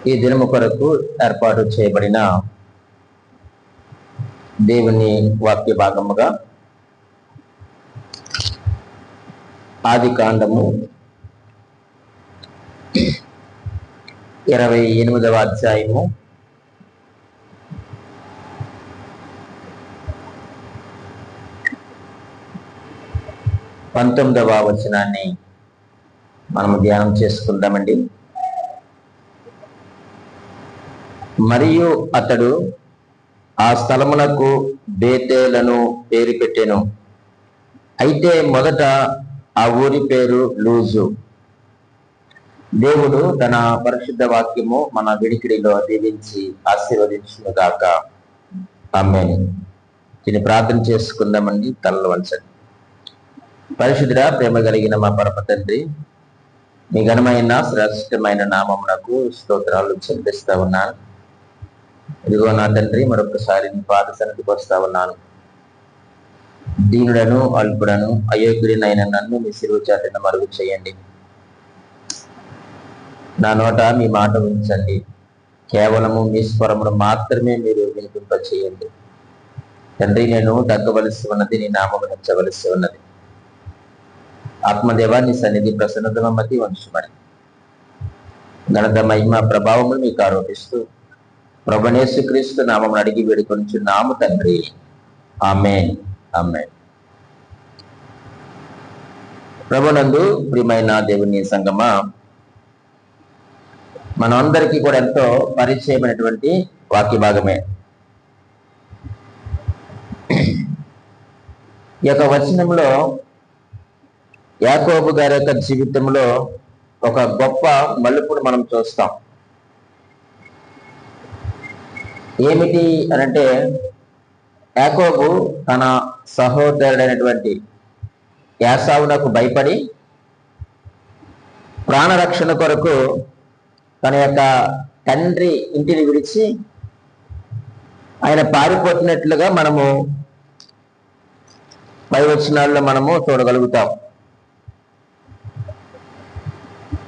ఈ దినము కొరకు ఏర్పాటు చేయబడిన దేవుని వాక్య భాగముగా ఆది కాండము 28వ అధ్యాయము 19వ వచనాన్ని మనము ధ్యానం చేసుకుందామండి. మరియు అతడు ఆ స్థలమునకు బేతేలను పేరు పెట్టెను. అయితే మొదట ఆ ఊరి పేరు లూజు. దేవుడు తన పరిశుద్ధ వాక్యము మన వినికిడిలో దీవించి ఆశీర్వదించును గాక. ఆమేన్. దీన్ని ప్రార్థన చేసుకుందామండి. తలలు వంచండి. పరిశుద్ధుడా, ప్రేమ కలిగిన మా పరమ తండ్రి, మీ ఘనమైన శ్రేష్టమైన నామమునకు స్తోత్రాలు చెల్లిస్తా ఉన్నాను. ఇదిగో నా తండ్రి, మరొకసారి నీ పాద సన్నిధికి వస్తా ఉన్నాను. దీనుడను అల్పుడను అయోగ్యుడినైన నన్ను మీ శిలువ చాటున మరుగు చేయండి. నా నోట మీ మాట ఉంచండి. కేవలము మీ స్వరమును మాత్రమే మీరు వినిపింప చేయండి. తండ్రి, నేను తగ్గవలసి ఉన్నది, నీ నామము నచ్చవలసి ఉన్నది. ఆత్మదేవాన్ని సన్నిధి ప్రసన్నతమ మతి వంశమని ఘనత మహిమ ప్రభావములు మీకు ఆరోపిస్తూ ప్రభునేసు క్రీస్తు నామమును అడిగి వేడుకొనుచున్నాము తండ్రి. ఆమేన్. ఆమేన్. ప్రభునందు ప్రియమైన దేవుని సంగమా, మనందరికీ కూడా ఎంతో పరిచయమైనటువంటి వాక్య భాగమే. ఈ యొక్క వచనంలో యాకోబు గారి యొక్క జీవితంలో ఒక గొప్ప మలుపును మనం చూస్తాం. ఏమిటి అనంటే, యాకోబు తన సహోదరుడైనటువంటి యాసావునకు భయపడి ప్రాణరక్షణ కొరకు తన యొక్క తండ్రి ఇంటిని విడిచి ఆయన పారిపోతున్నట్లుగా మనము పై వచనాల్లో మనము చూడగలుగుతాం.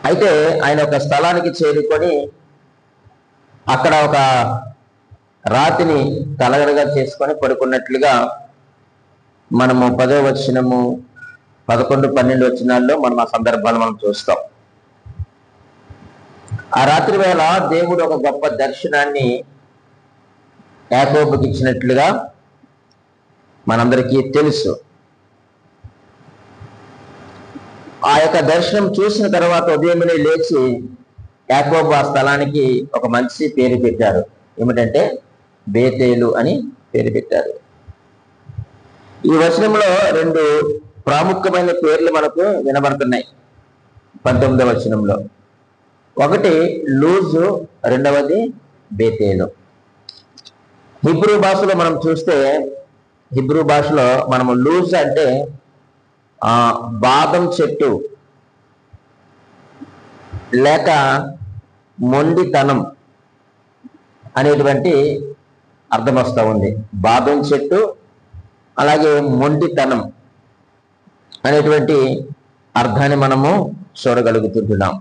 అయితే ఆయన ఒక స్థలానికి చేరుకొని అక్కడ ఒక రాతిని తలగడగా చేసుకొని పడుకున్నట్లుగా మనము 10వ వచనము 11, 12 వచనాల్లో మనం ఆ సందర్భాలు మనం చూస్తాం. ఆ రాత్రి వేళ దేవుడు ఒక గొప్ప దర్శనాన్ని యాకోబుకి ఇచ్చినట్లుగా మనందరికీ తెలుసు. ఆ యొక్క దర్శనం చూసిన తర్వాత ఉదయమునే లేచి యాకోబు ఆ స్థలానికి ఒక మంచి పేరు పెట్టారు. ఏమిటంటే బేతేలు అని పేరు పెట్టారు. ఈ వచనంలో 2 ప్రాముఖ్యమైన పేర్లు మనకు వినబడుతున్నాయి. 19వ వచనంలో ఒకటి లూజు, రెండవది బేతేలు. హిబ్రూ భాషలో మనం చూస్తే, హిబ్రూ భాషలో మనము లూజ్ అంటే బాదం చెట్టు లేక మొండితనం అనేటువంటి అర్థం వస్తూ ఉంది. బాదం చెట్టు అలాగే మొండితనం అనేటువంటి అర్థాన్ని మనము చూడగలుగుతుంటున్నాం.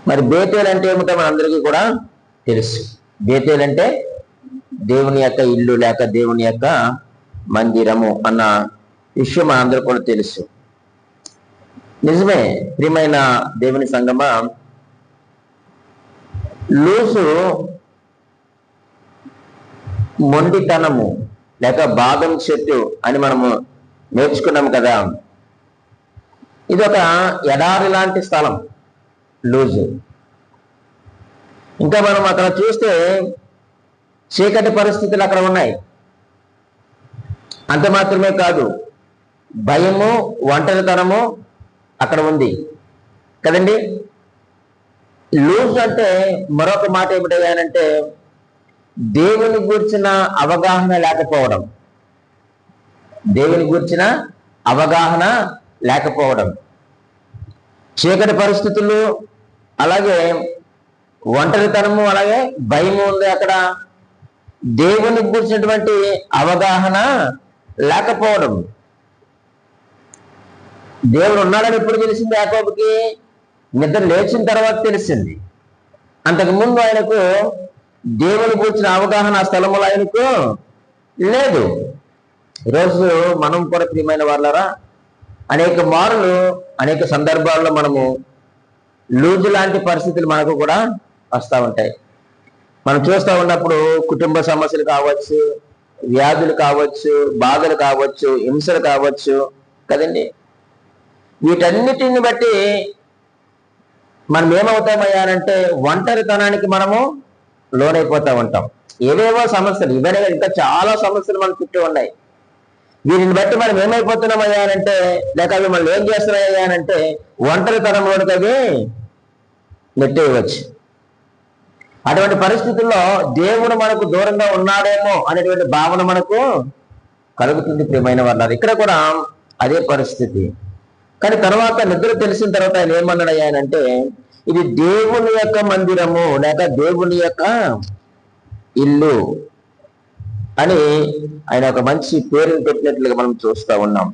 మరి బేతేలు అంటే ఏమిటో మనందరికీ కూడా తెలుసు. బేతేలు అంటే దేవుని యొక్క ఇల్లు లేక దేవుని యొక్క మందిరము అన్న విషయం మనందరూ కూడా తెలుసు. నిజమే ప్రియమైన దేవుని సంగమా, లూసు మొండితనము లేక బాదం చెట్టు అని మనము నేర్చుకున్నాం కదా. ఇది ఒక ఎడారి లాంటి స్థలం లూజు. ఇంకా మనం అక్కడ చూస్తే చీకటి పరిస్థితులు అక్కడ ఉన్నాయి. అంత మాత్రమే కాదు, భయము, ఒంటరితనము అక్కడ ఉంది కదండి. లూజ్ అంటే మరొక మాట ఏమిటంటే దేవుని గూర్చిన అవగాహన లేకపోవడం. దేవుని గూర్చిన అవగాహన లేకపోవడం, చీకటి పరిస్థితులు, అలాగే ఒంటరితనము, అలాగే భయము ఉంది అక్కడ. దేవుని గురించినటువంటి అవగాహన లేకపోవడం. దేవుడు ఉన్నాడని ఎప్పుడు తెలిసింది యాకోబుకి? నిద్ర లేచిన తర్వాత తెలిసింది. అంతకుముందు ఆయనకు దేవుని గురించిన అవగాహన ఆ స్థలంలో ఆయనకు లేదు. ఈరోజు మనం కూడా ప్రియమైన వాళ్ళరా అనేక మార్లు అనేక సందర్భాల్లో మనము లూజు లాంటి పరిస్థితులు మనకు కూడా వస్తూ ఉంటాయి. మనం చూస్తూ ఉన్నప్పుడు కుటుంబ సమస్యలు కావచ్చు, వ్యాధులు కావచ్చు, బాధలు కావచ్చు, హింసలు కావచ్చు కదండి. వీటన్నిటిని బట్టి మనం ఏమవుతామయ్యానంటే ఒంటరితనానికి మనము లోనైపోతూ ఉంటాం. ఏవేవో సమస్యలు, ఇవన్నీ ఇంకా చాలా సమస్యలు మన చుట్టూ ఉన్నాయి. వీటిని బట్టి మనం ఏమైపోతున్నామయ్యానంటే, లేక అవి మనం ఏం చేస్తున్నామయ్యానంటే ఒంటరితనంలోనికి అవి నెట్టేయవచ్చు. అటువంటి పరిస్థితుల్లో దేవుడు మనకు దూరంగా ఉన్నాడేమో అనేటువంటి భావన మనకు కలుగుతుంది ప్రియమైన వాళ్ళారు. ఇక్కడ కూడా అదే పరిస్థితి. కానీ తర్వాత నిద్ర తెలిసిన తర్వాత ఆయన ఏమన్నాడు అయ్యానంటే, ఇది దేవుని యొక్క మందిరము లేక దేవుని యొక్క ఇల్లు అని ఆయన ఒక మంచి పేరుని పెట్టినట్లుగా మనం చూస్తూ ఉన్నాం.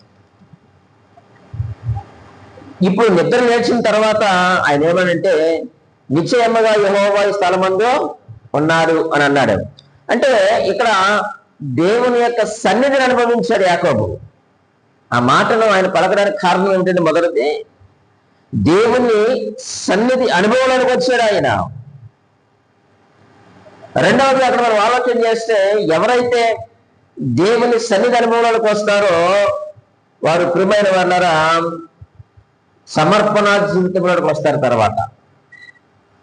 ఇప్పుడు నిద్ర లేచిన తర్వాత ఆయన ఏమనంటే, నిశ్చయముగా యెహోవా ఈ స్థలమందు ఉన్నాడు అని అన్నాడు. అంటే ఇక్కడ దేవుని యొక్క సన్నిధిని అనుభవించాడు యాకోబు. ఆ మాటను ఆయన పలకడానికి కారణం ఏమిటంటే, మొదటిది దేవుని సన్నిధి అనుభవంలోకి వచ్చాడు ఆయన. రెండవది అక్కడ మనం ఆలోచన చేస్తే, ఎవరైతే దేవుని సన్నిధి అనుభవంలోకి వస్తారో వారు ప్రియమైన వాళ్ళరా సమర్పణ జీవితంలోకి వస్తారు. తర్వాత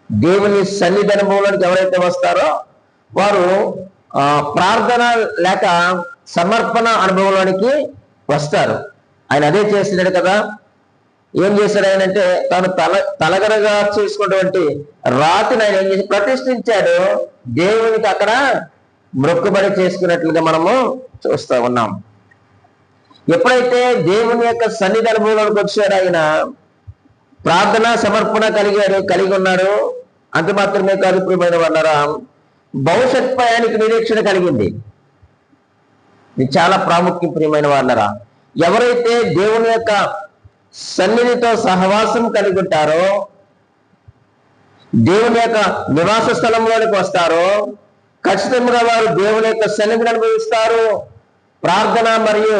దేవుని సన్నిధి అనుభవంలోకి ఎవరైతే వస్తారో వారు ప్రార్థన లేక సమర్పణ అనుభవంలోనికి వస్తారు. ఆయన అదే చేస్తున్నాడు కదా. ఏం చేశాడు ఆయన అంటే, తాను తలగరగా చేసుకున్నటువంటి రాతిని ఆయన ఏం చేసి ప్రతిష్ఠించాడు. దేవునికి అక్కడ మొక్కుబడి చేసుకున్నట్లుగా మనము చూస్తూ ఉన్నాం. ఎప్పుడైతే దేవుని యొక్క సన్నిధి అనుభవంలోకి వచ్చాడు, ఆయన ప్రార్థన సమర్పణ కలిగి ఉన్నాడు. అంత మాత్రమే కాదు ప్రియమైన వాళ్ళరా, భవిష్యత్ ఆయనకి నిరీక్షణ కలిగింది. ఇది చాలా ప్రాముఖ్యం ప్రియమైన వాళ్ళరా. ఎవరైతే దేవుని యొక్క సన్నిధితో సహవాసం కలిగి ఉంటారో, దేవుని యొక్క నివాస స్థలంలోనికి వస్తారో ఖచ్చితంగా వారు దేవుని యొక్క సన్నిధిని అనుభవిస్తారు. ప్రార్థన మరియు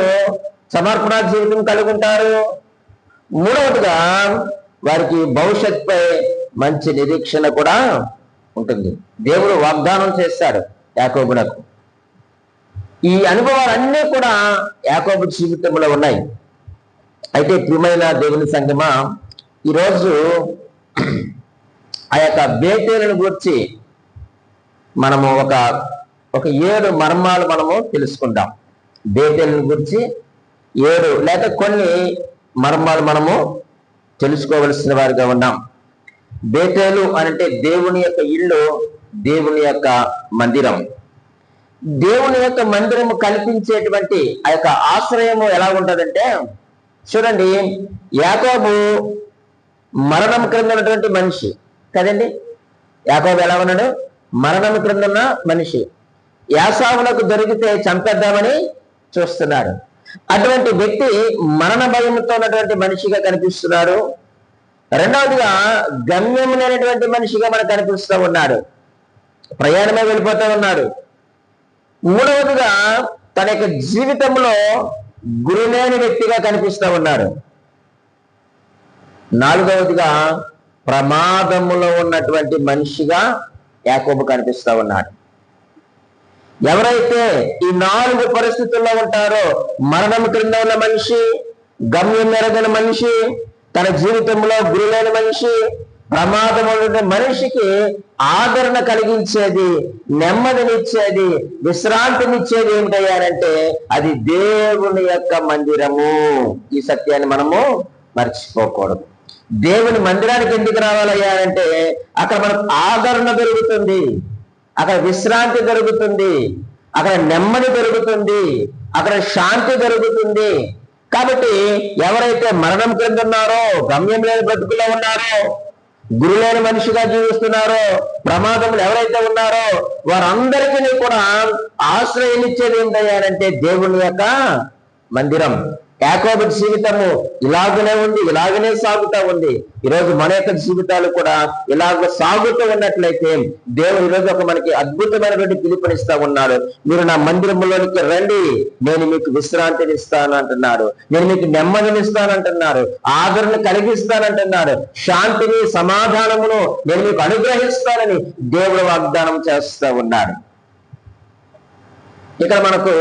సమర్పణ జీవితం కలిగి ఉంటారు. మూడవదిగా వారికి భవిష్యత్పై మంచి నిరీక్షణ కూడా ఉంటుంది. దేవుడు వాగ్దానం చేస్తాడు యాకోబునకు. ఈ అనుభవాలన్నీ కూడా యాకోబు జీవితంలో ఉన్నాయి. అయితే ప్రియమైన దేవుని సంగమా, ఈరోజు ఆ యొక్క బేతేలును గురించి మనము ఒక 7 మర్మాలు మనము తెలుసుకుందాం. బేతేలును గురించి 7 లేక కొన్ని మర్మాలు మనము తెలుసుకోవలసిన వారిగా ఉన్నాం. బేతేలు అంటే దేవుని యొక్క ఇల్లు, దేవుని యొక్క మందిరం. దేవుని యొక్క మందిరము కల్పించేటువంటి ఆ యొక్క ఆశ్రయము ఎలా ఉంటుందంటే, చూడండి, యాకోబు మరణం క్రింద ఉన్నటువంటి మనిషి కదండి. యాకోబు ఎలా ఉన్నాడు? మరణం క్రింద ఉన్న మనిషి. యాసావులకు దొరికితే చంపేద్దామని చూస్తున్నాడు. అటువంటి వ్యక్తి మరణ భయంతో ఉన్నటువంటి మనిషిగా కనిపిస్తున్నాడు. రెండవదిగా గమ్యం లేనటువంటి మనిషిగా మనకు కనిపిస్తూ ఉన్నాడు. ప్రయాణమే వెళ్ళిపోతూ ఉన్నాడు. మూడవదిగా తన యొక్క జీవితంలో గురులేని వ్యక్తిగా కనిపిస్తూ ఉన్నాడు. నాలుగవదిగా ప్రమాదములో ఉన్నటువంటి మనిషిగా యాకోబు కనిపిస్తూ ఉన్నాడు. ఎవరైతే ఈ 4 పరిస్థితుల్లో ఉంటారో, మరణం క్రింద ఉన్న మనిషి, గమ్యం ఎరగని మనిషి, తన జీవితంలో గురులేని మనిషి, ప్రమాదముల మనిషికి ఆదరణ కలిగించేది, నెమ్మదినిచ్చేది, విశ్రాంతినిచ్చేది ఏమిటయ్యారంటే అది దేవుని యొక్క మందిరము. ఈ సత్యాన్ని మనము మర్చిపోకూడదు. దేవుని మందిరానికి ఎందుకు రావాలయ్యారంటే అక్కడ మనకు ఆదరణ దొరుకుతుంది, అక్కడ విశ్రాంతి దొరుకుతుంది, అక్కడ నెమ్మది దొరుకుతుంది, అక్కడ శాంతి దొరుకుతుంది. కాబట్టి ఎవరైతే మరణం క్రింద ఉన్నారో, గమ్యం లేని బ్రతుకులో ఉన్నారో, గురులేని మనిషిగా జీవిస్తున్నారో, ప్రమాదములు ఎవరైతే ఉన్నారో వారందరికీ కూడా ఆశ్రయం ఇచ్చేది ఏంటయ్యారంటే దేవుని యొక్క మందిరం. యాకోబు జీవితము ఇలాగనే ఉంది, ఇలాగనే సాగుతా ఉంది. ఈరోజు మన యొక్క జీవితాలు కూడా ఇలాగ సాగుతూ ఉన్నట్లయితే దేవుడు ఈరోజు ఒక మనకి అద్భుతమైనటువంటి పిలుపునిస్తా ఉన్నాడు. మీరు నా మందిరంలోనికి రండి, నేను మీకు విశ్రాంతిని ఇస్తాను అంటున్నాడు, నేను మీకు నెమ్మదిని ఇస్తానంటున్నాడు, ఆదరణ కలిగిస్తానంటున్నాడు, శాంతిని సమాధానమును నేను మీకు అనుగ్రహిస్తానని దేవుడు వాగ్దానం చేస్తా ఉన్నాడు. ఇక్కడ మనకు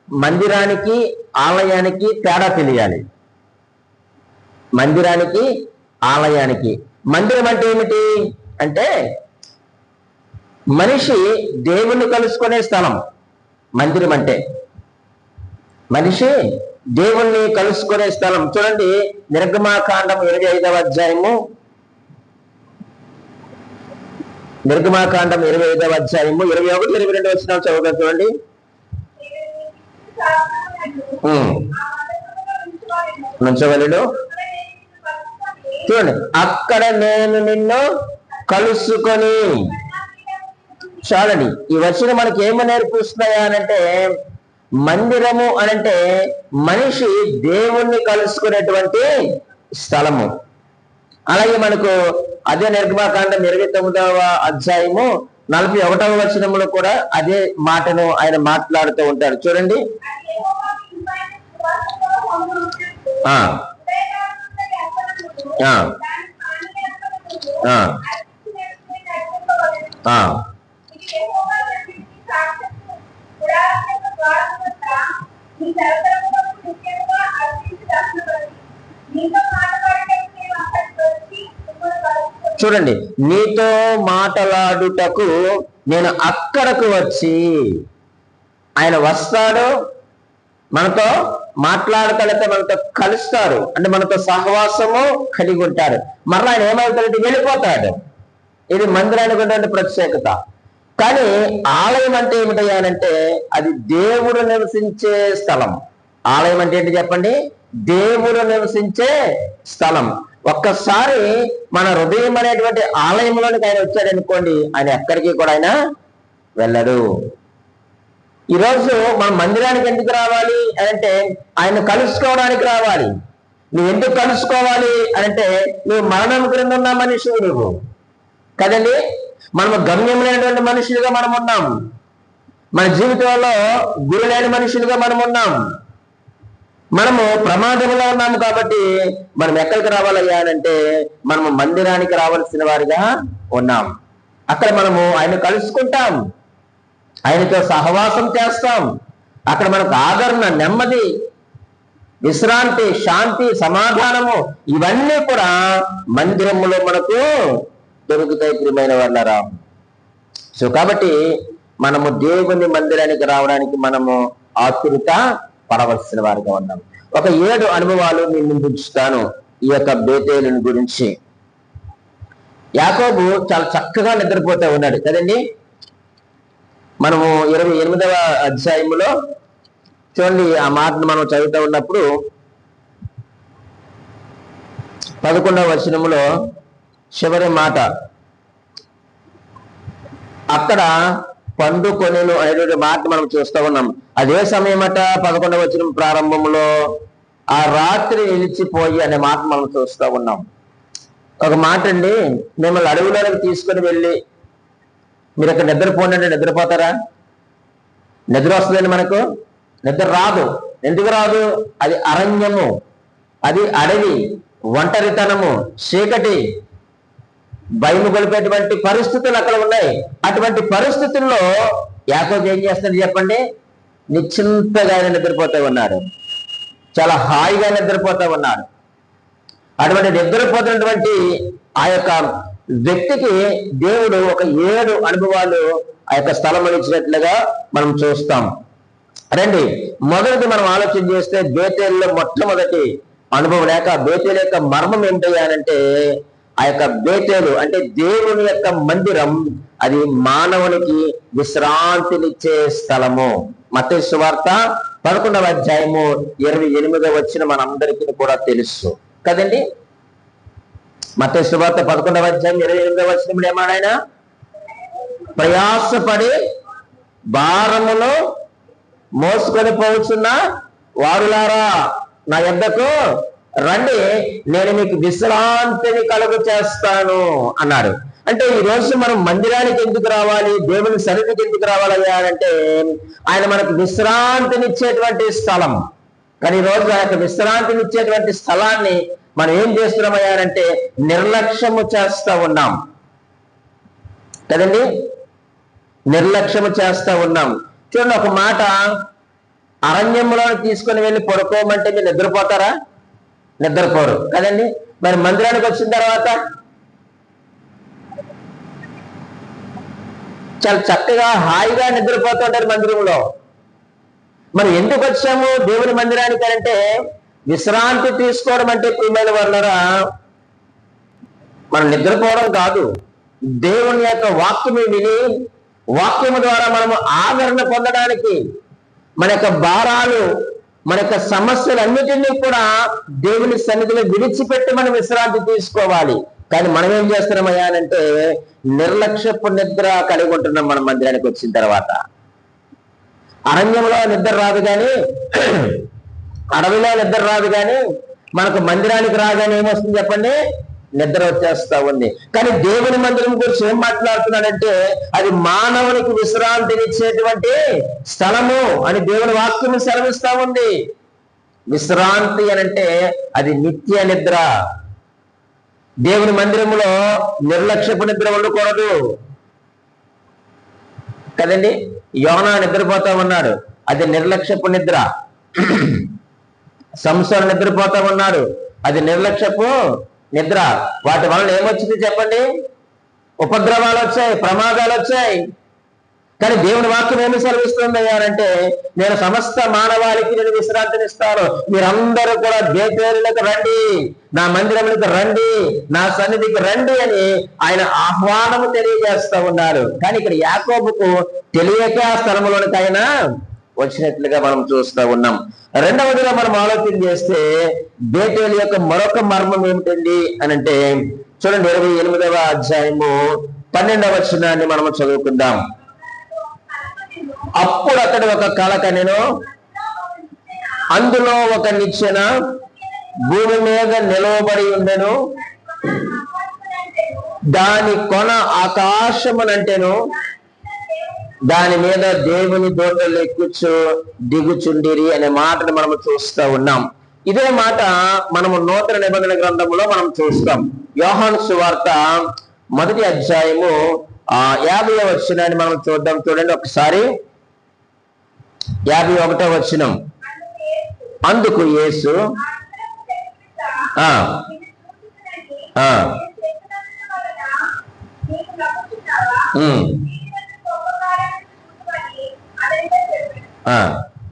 మందిరానికి ఆలయానికి తేడా తెలియాలి. మందిరానికి ఆలయానికి, మందిరం అంటే ఏమిటి అంటే మనిషి దేవుణ్ణి కలుసుకునే స్థలం. మందిరం అంటే మనిషి దేవుణ్ణి కలుసుకునే స్థలం. చూడండి, నిర్గమాకాండం 25వ అధ్యాయము, నిర్గమాకాండం 25వ అధ్యాయము 21, 22 వచనాలు చదువుతాం. చూడండి. నుంచవలెను, చూడండి, అక్కడ నేను నిన్ను కలుసుకొని. చాలండి, ఈ వచనం మనకి ఏమని నేర్పిస్తున్నాయా అనంటే మందిరము అనంటే మనిషి దేవుణ్ణి కలుసుకునేటువంటి స్థలము. అలాగే మనకు అదే నిర్గమాకాండం 29వ అధ్యాయము 41వ వచనంలో కూడా అదే మాటను ఆయన మాట్లాడుతూ ఉంటారు. చూడండి. చూడండి, నీతో మాట్లాడుటకు నేను అక్కడకు వచ్చి. ఆయన వస్తాడు, మనతో మాట్లాడగలిగితే మనతో కలుస్తాడు, అంటే మనతో సహవాసము కలిగి ఉంటాడు. మరలా ఆయన ఏమవుతాడంటే వెళ్ళిపోతాడు. ఇది మందిరానికి ఉన్నటువంటి ప్రత్యేకత. కానీ ఆలయం అంటే ఏమిటయ్యానంటే అది దేవుడు నివసించే స్థలం. ఆలయం అంటే ఏంటి చెప్పండి? దేవుడు నివసించే స్థలం. ఒక్కసారి మన హృదయం అనేటువంటి ఆలయంలోనికి ఆయన వచ్చాడు అనుకోండి, ఆయన ఎక్కడికి కూడా ఆయన వెళ్ళడు. ఈరోజు మన మందిరానికి ఎందుకు రావాలి అంటే ఆయన కలుసుకోవడానికి రావాలి. నువ్వు ఎందుకు కలుసుకోవాలి అంటే నువ్వు మరణం క్రింద ఉన్న మనిషివి నువ్వు కదండి. మనము గమ్యం లేనటువంటి మనుషులుగా మనం ఉన్నాం. మన జీవితంలో గురి లేని మనుషులుగా మనం ఉన్నాం. మనము ప్రమాదంలో ఉన్నాము. కాబట్టి మనం ఎక్కడికి రావాలయ్యా అంటే మనము మందిరానికి రావాల్సిన వారిగా ఉన్నాం. అక్కడ మనము ఆయన కలుసుకుంటాం, ఆయనతో సహవాసం చేస్తాం. అక్కడ మనకు ఆదరణ, నెమ్మది, విశ్రాంతి, శాంతి, సమాధానము ఇవన్నీ కూడా మందిరములో మనకు దొరుకుతాయి ప్రియమైన వాళ్ళరా. సో కాబట్టి మనము దేవుని మందిరానికి రావడానికి మనము ఆతురత పడవలసిన వారిగా ఉన్నాం. ఒక 7 అనుభవాలు మీ ముందు ఉంచుతాను ఈ యొక్క బేతేలుని గురించి. యాకోబు చాలా చక్కగా నిద్రపోతూ ఉన్నాడు కదండి. మనము 28వ అధ్యాయములో చూడండి, ఆ మాటను మనం చదువుతూ ఉన్నప్పుడు 11వ వచనములో చివరి మాట, అక్కడ పండుకొనెను అనేటువంటి మాట మనం చూస్తూ ఉన్నాం. అదే సమయమట 11వ వచనం ప్రారంభంలో ఆ రాత్రి నిలిచిపోయి అనే మాట మనం చూస్తూ ఉన్నాం. ఒక మాట అండి, మిమ్మల్ని అడవులోకి తీసుకుని వెళ్ళి మీరు అక్కడ నిద్రపోండి అంటే నిద్రపోతారా? నిద్ర వస్తుందండి మనకు? నిద్ర రాదు. ఎందుకు రాదు? అది అరణ్యము, అది అడవి, ఒంటరితనము, చీకటి, భయము గొలిపేటువంటి పరిస్థితులు అక్కడ ఉన్నాయి. అటువంటి పరిస్థితుల్లో యాకోబు ఏం చేస్తాడు చెప్పండి? నిశ్చింతగా నిద్రపోతూ ఉన్నాడు, చాలా హాయిగా నిద్రపోతూ ఉన్నాడు. అటువంటి నిద్రపోతున్నటువంటి ఆ యొక్క వ్యక్తికి దేవుడు ఒక 7 అనుభవాలు ఆ యొక్క స్థలం ఇచ్చినట్లుగా మనం చూస్తాం. రండి, మొదటిది మనం ఆలోచన చేస్తే బేతేలులో మొట్టమొదటి అనుభవం లేక బేతేలు యొక్క మర్మం ఏంటంటే ఆ యొక్క బేతేలు అంటే దేవుని యొక్క మందిరం, అది మానవునికి విశ్రాంతినిచ్చే స్థలము. మత్తయి సువార్త 11వ అధ్యాయము 28వ వచనం మనందరికీ కూడా తెలుసు కదండి. మత్తయి సువార్త 11వ అధ్యాయం 28వ వచనంలో ఏమాడాయన? ప్రయాసపడి భారమును మోసుకొని పోవచ్చున్న వారులారా నా యొద్దకు రండి, నేను మీకు విశ్రాంతిని కలుగు చేస్తాను అన్నాడు. అంటే ఈ రోజు మనం మందిరానికి ఎందుకు రావాలి, దేవుని సన్నిధికి ఎందుకు రావాలయ్యా అంటే ఆయన మనకు విశ్రాంతినిచ్చేటువంటి స్థలం. కానీ ఈ రోజు ఆ యొక్క విశ్రాంతినిచ్చేటువంటి స్థలాన్ని మనం ఏం చేస్తున్నామయ్యా అంటే నిర్లక్ష్యము చేస్తా ఉన్నాం కదండి, నిర్లక్ష్యము చేస్తా ఉన్నాం. చూడండి, ఒక మాట, అరణ్యంలో తీసుకొని వెళ్ళి పడుకోమంటే మీరు నిద్రపోతారా? నిద్రపోరు కదండి. మరి మందిరానికి వచ్చిన తర్వాత చాలా చక్కగా హాయిగా నిద్రపోతుంటారు మందిరంలో. మరి ఎందుకు వచ్చాము దేవుని మందిరానికి అంటే విశ్రాంతి తీసుకోవడం అంటే ప్రియమైన వాళ్ళరా మనం నిద్రపోవడం కాదు, దేవుని యొక్క వాక్యము విని వాక్యము ద్వారా మనము ఆదరణ పొందడానికి, మన యొక్క భారాలు, మన యొక్క సమస్యలన్నిటినీ కూడా దేవుని సన్నిధిలో విడిచిపెట్టి మనం విశ్రాంతి తీసుకోవాలి. కానీ మనం ఏం చేస్తున్నామయ్యా అంటే నిర్లక్ష్యపు నిద్ర కలిగి ఉంటున్నాం. మనం మందిరానికి వచ్చిన తర్వాత అరణ్యంలో నిద్ర రాదు కానీ, అడవిలో నిద్ర రాదు కానీ, మనకు మందిరానికి రాగానే ఏమొస్తుంది చెప్పండి? నిద్ర వచ్చేస్తా ఉంది. కానీ దేవుని మందిరం గురించి ఏం మాట్లాడుతున్నాడంటే అది మానవునికి విశ్రాంతినిచ్చేటువంటి స్థలము అని దేవుని వాక్యం సెలవిస్తా ఉంది. విశ్రాంతి అనంటే అది నిత్య నిద్ర. దేవుని మందిరంలో నిర్లక్ష్యపు నిద్ర ఉండకూడదు కదండి. యోనా నిద్రపోతా ఉన్నాడు, అది నిర్లక్ష్యపు నిద్ర. సంసారం నిద్రపోతా ఉన్నాడు, అది నిర్లక్ష్యపు నిద్ర. వాటి వలన ఏమొచ్చింది చెప్పండి? ఉపద్రవాలు వచ్చాయి, ప్రమాదాలు వచ్చాయి. కానీ దేవుని వాక్యం ఏమి సెలవిస్తుంది అంటే నేను సమస్త మానవాళికి నేను విశ్రాంతినిస్తాను, మీరందరూ కూడా బేతేలులకు రండి, నా మందిరములకు రండి, నా సన్నిధికి రండి అని ఆయన ఆహ్వానము తెలియజేస్తా ఉన్నారు. కానీ ఇక్కడ యాకోబుకు తెలియక ఆ స్థలంలోనికి ఆయన వచ్చినట్లుగా మనం చూస్తూ ఉన్నాం. రెండవదిగా మనం ఆలోచన చేస్తే బేతేలు యొక్క మరొక మర్మం ఏమిటండి అని అంటే చూడండి, 28వ అధ్యాయము 12వ వచనాన్ని మనము చదువుకుందాం. అప్పుడు అతడు ఒక కల కనెను, అందులో ఒక నిచ్చెన భూమి మీద నిలవబడి ఉండెను, దాని కొన ఆకాశమునంటేను, దాని మీద దేవుని దూతలు ఎక్కుచు దిగుచుండిరి అనే మాటను మనము చూస్తూ ఉన్నాం. ఇదే మాట మనము నూతన నిబంధన గ్రంథంలో మనం చూస్తాం. యోహాను సువార్త 1వ అధ్యాయము 50వ వచనాన్ని మనం చూద్దాం. చూడండి ఒకసారి, 51వ వచనం. అందుకు యేసు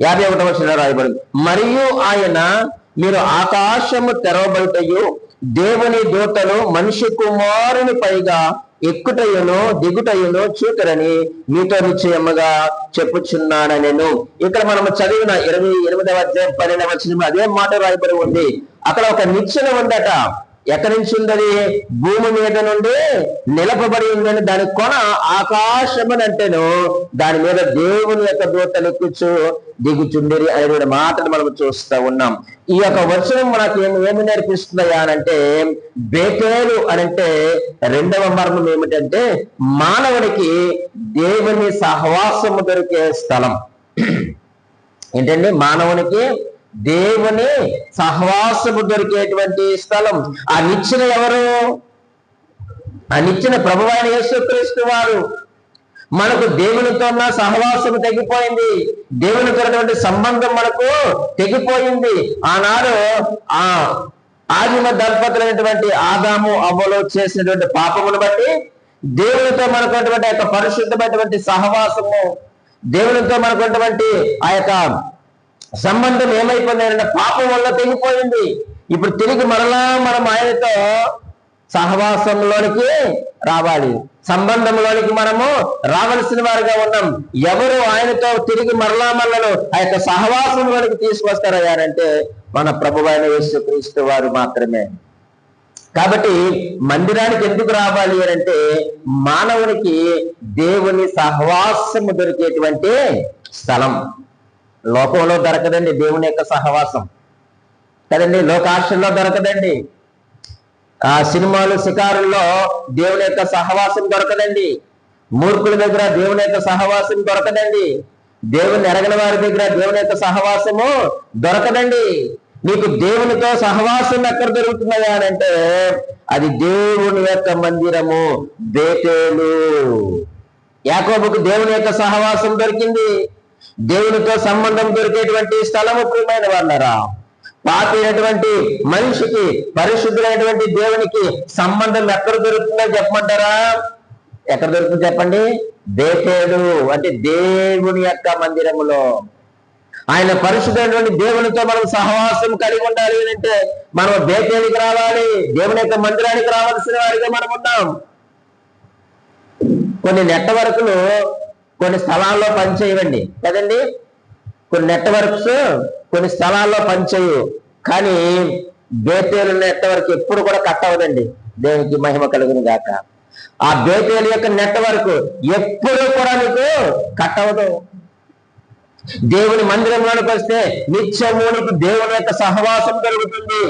యాభై 51వ వచనం రాయబడింది, మరియు ఆయన మీరు ఆకాశము తెరవబడుటయు దేవుని దూతలు మనిషి కుమారుని పైగా ఎక్కుటయును దిగుటయును చూతురని మీతో నిశ్చయముగా చెప్పుచున్నాను నేను. ఇక్కడ మనం చదివిన 28వ అధ్యాయం 12వ వచనం అదే మాట రాయబడి ఉంది. అక్కడ ఒక నిచ్చెన ఉందట. ఎక్కడి నుంచి ఉందది? భూమి మీద నుండి నిలపబడి ఉందని. దాని కొన ఆకాశమని అంటేను, దాని మీద దేవుని యొక్క దూతలు ఎక్కుచు దిగుచుండిరి అనే మాటను మనం చూస్తూ ఉన్నాం. ఈ యొక్క వచనం మనకు ఏమి నేర్పిస్తున్నాయా అనంటే బేతేలు అనంటే రెండవ మర్మం ఏమిటంటే మానవుడికి దేవుని సహవాసము దొరికే స్థలం. ఏంటండి? మానవునికి దేవుని సహవాసము దొరికేటువంటి స్థలం. ఆ నిచ్చెన ఎవరు? ఆ నిచ్చెన ప్రభువైన యేసుక్రీస్తు వారు. మనకు దేవునితో ఉన్న సహవాసము తెగిపోయింది, దేవునితో ఉన్నటువంటి సంబంధం మనకు తెగిపోయింది. ఆనాడు ఆదిమ దంపతులైనటువంటి ఆదాము అవ్వలో చేసినటువంటి పాపమును బట్టి దేవునితో మనకున్నటువంటి యొక్క పరిశుద్ధమైనటువంటి సహవాసము, దేవునితో మనకున్నటువంటి ఆ యొక్క సంబంధం ఏమైపోయిందంటే పాపం వల్ల తెగిపోయింది. ఇప్పుడు తిరిగి మరలా మనం ఆయనతో సహవాసంలోనికి రావాలి, సంబంధంలోనికి మనము రావలసిన వారుగా ఉన్నాం. ఎవరు ఆయనతో తిరిగి మరలా మనలను ఆ యొక్క సహవాసంలోనికి తీసుకొస్తారయ్యారంటే మన ప్రభువైన యేసుక్రీస్తు వారు మాత్రమే. కాబట్టి మందిరానికి ఎందుకు రావాలి అంటే మానవునికి దేవుని సహవాసము దొరికేటువంటి స్థలం. లోకంలో దొరకదండి దేవుని యొక్క సహవాసం. కదండి. లోకాశల్లో దొరకదండి. ఆ సినిమాలు షికారుల్లో దేవుని యొక్క సహవాసం దొరకదండి. మూర్ఖుల దగ్గర దేవుని యొక్క సహవాసం దొరకదండి. దేవుని ఎరగని వారి దగ్గర దేవుని యొక్క సహవాసము దొరకదండి. నీకు దేవునితో సహవాసం ఎక్కడ దొరుకుతున్నదా అని అంటే అది దేవుని యొక్క మందిరము బేతేలు. యాకోబుకు దేవుని యొక్క సహవాసం దొరికింది. దేవునితో సంబంధం దొరికేటువంటి స్థలము ప్రియమైన వాళ్ళరా. పాపి అయినటువంటి మనిషికి పరిశుద్ధులైనటువంటి దేవునికి సంబంధం ఎక్కడ దొరుకుతుందో చెప్పమంటారా? ఎక్కడ దొరుకుతుంది చెప్పండి? బేతేలు అంటే దేవుని యొక్క మందిరములో. ఆయన పరిశుద్ధమైనటువంటి దేవునితో మనం సహవాసం కలిగి ఉండాలి అంటే మనం బేతేలికి రావాలి, దేవుని యొక్క మందిరానికి రావాల్సిన వారిగా మనం ఉన్నాం. కొన్ని నెట్వర్క్లు కొన్ని స్థలాల్లో పనిచేయవండి కదండి. కొన్ని నెట్వర్క్స్ కొన్ని స్థలాల్లో పనిచేయవు, కానీ బేతేలు నెట్వర్క్ ఎప్పుడు కూడా కట్ అవ్వదండి. దేవునికి మహిమ కలుగును గాక. ఆ బేతేలు యొక్క నెట్వర్క్ ఎప్పుడు కూడా నీకు కట్ అవ్వదు. దేవుని మందిరంలోకి వస్తే నిత్యము నీకు దేవుని యొక్క సహవాసం దొరుకుతుంది.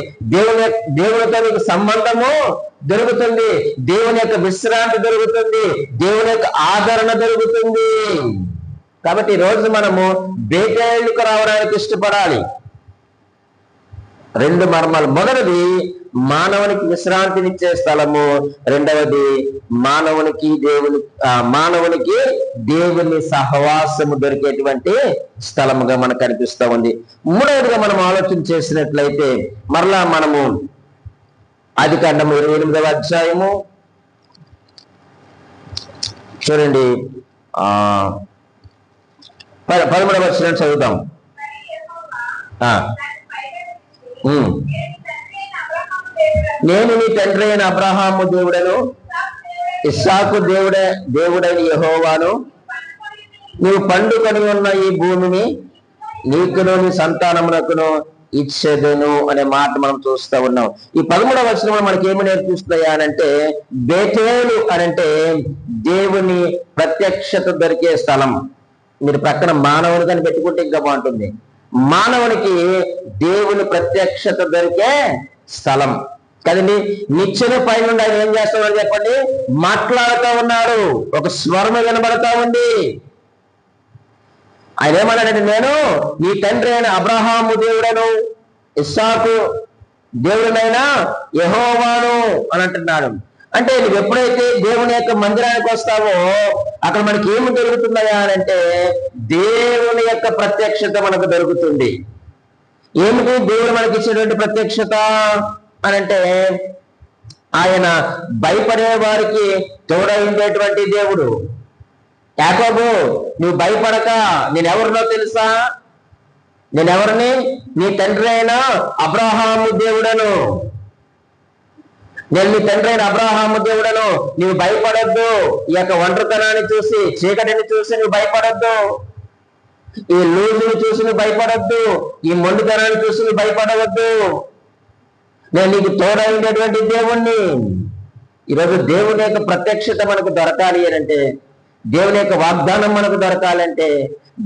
దేవునితో నీకు సంబంధము దొరుకుతుంది. దేవుని యొక్క విశ్రాంతి దొరుకుతుంది. దేవుని యొక్క ఆదరణ దొరుకుతుంది. కాబట్టి ఈరోజు మనము బేతేలుకు రావడానికి ఇష్టపడాలి. రెండు మర్మాలు. మొదటిది మానవునికి విశ్రాంతినిచ్చే స్థలము, రెండవది మానవునికి దేవుని సహవాసము దొరికేటువంటి స్థలముగా మనకు కనిపిస్తూ ఉంది. మూడవదిగా మనం ఆలోచన చేసినట్లయితే మరలా మనము ఆదికాండము 28వ అధ్యాయము చూడండి, 13వ వచనం చదువుతాం. నేను నీ తండ్రి అయిన అబ్రహాము దేవుడను, ఇస్సాకు దేవుడైన యెహోవాను, నీవు పండుకొని ఉన్న ఈ భూమిని నీకును నీ సంతానమునకును ఇచ్చేదను అనే మాట మనం చూస్తూ ఉన్నాం. ఈ 13వ వచనంలో మనకి ఏమి నేర్పిస్తున్నాయా అనంటే బేతేలు అనంటే దేవుని ప్రత్యక్షత దొరికే స్థలం. మీరు ప్రక్కన మానవుని కానీ పెట్టుకుంటే ఇంకా బాగుంటుంది. మానవునికి దేవుని ప్రత్యక్షత దొరికే స్థలం కదండి. నిచ్చెన పైన ఆయన ఏం చేస్తున్నాడు చెప్పండి? మాట్లాడుతూ ఉన్నాడు. ఒక స్వరము వినబడతా ఉంది. ఆయన ఏమన్నాడంటే నేను నీ తండ్రి అయిన అబ్రహాము దేవుడను, ఇస్సాకు దేవుడనైనా యెహోవాను అని అంటున్నాడు. అంటే నువ్వు ఎప్పుడైతే దేవుని యొక్క మందిరానికి వస్తావో అక్కడ మనకి ఏమి దొరుకుతున్నాయా అని అంటే దేవుని యొక్క ప్రత్యక్షత మనకు దొరుకుతుంది. ఏమిటి దేవుడు మనకి ఇచ్చినటువంటి ప్రత్యక్షత అని అంటే ఆయన భయపడే వారికి తోడైండేటువంటి దేవుడు. యాకోబు నువ్వు భయపడక, నేనెవరినో తెలుసా? నేనెవరిని? నీ తండ్రి అయిన అబ్రహాము దేవుడను. నేను నీ తండ్రి అయిన అబ్రహాము దేవుడను. నువ్వు భయపడొద్దు. ఈ యొక్క ఒంటరితనాన్ని చూసి, చీకటిని చూసి నువ్వు భయపడొద్దు. ఈ లూజుని చూసి నువ్వు భయపడొద్దు. ఈ మొండితనాన్ని చూసి నువ్వు భయపడవద్దు. నేను నీకు తోడైనటువంటి దేవుణ్ణి. ఈరోజు దేవుని యొక్క ప్రత్యక్షత మనకు దొరకాలి అంటే, దేవుని యొక్క వాగ్దానం మనకు దొరకాలంటే,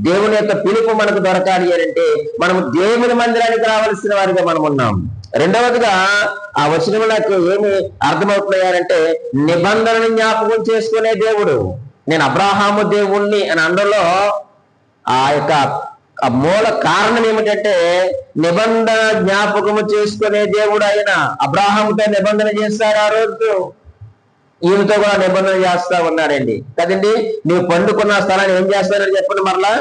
దేవుని యొక్క పిలుపు మనకు దొరకాలి అంటే మనం దేవుని మందిరానికి రావాల్సిన వారిగా మనం ఉన్నాం. రెండవదిగా ఆ వచనం నాకు ఏమి అర్థమవుతున్నాయంటే నిబంధనని జ్ఞాపకం చేసుకునే దేవుడు. నేను అబ్రహాము దేవుణ్ణి అని అందులో ఆ యొక్క మూల కారణం ఏమిటంటే నిబంధన జ్ఞాపకము చేసుకునే దేవుడు. ఆయన అబ్రహాముతో నిబంధన చేశాడు. ఆ రోజు ఈయనతో కూడా నిబంధన చేస్తా ఉన్నాడండి కదండి. నువ్వు పండుకున్న స్థలాన్ని ఏం చేస్తానని చెప్పండి మరలా.